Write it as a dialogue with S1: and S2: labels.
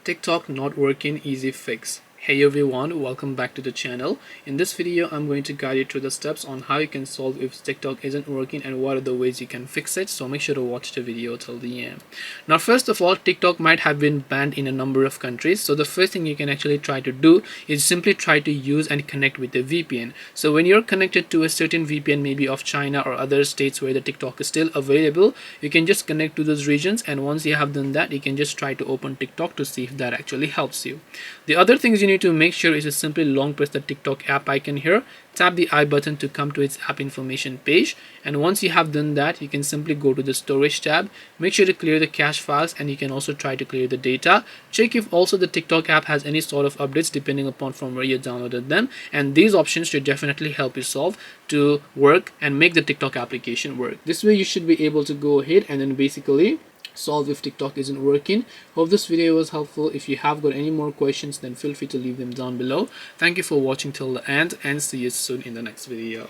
S1: TikTok not working easy fix. Hey everyone, welcome back to the channel. In this video, I'm going to guide you through the steps on how you can solve if TikTok isn't working and what are the ways you can fix it. So make sure to watch the video till the end. Now, first of all, TikTok might have been banned in a number of countries. So the first thing you can actually try to do is simply try to use and connect with the VPN. So when you're connected to a certain VPN, maybe of China or other states where the TikTok is still available, you can just connect to those regions. And once you have done that, you can just try to open TikTok to see if that actually helps you. The other things you need to make sure is to simply long press the TikTok app icon here, tap the I button to come to its app information page, and once you have done that, you can simply go to the storage tab, make sure to clear the cache files, and you can also try to clear the data. Check if also the TikTok app has any sort of updates depending upon from where you downloaded them, and these options should definitely help you solve to work and make the TikTok application work. This way you should be able to go ahead and then basically solve if TikTok isn't working. Hope this video was helpful. If you have got any more questions, then feel free to leave them down below. Thank you for watching till the end and see you soon in the next video.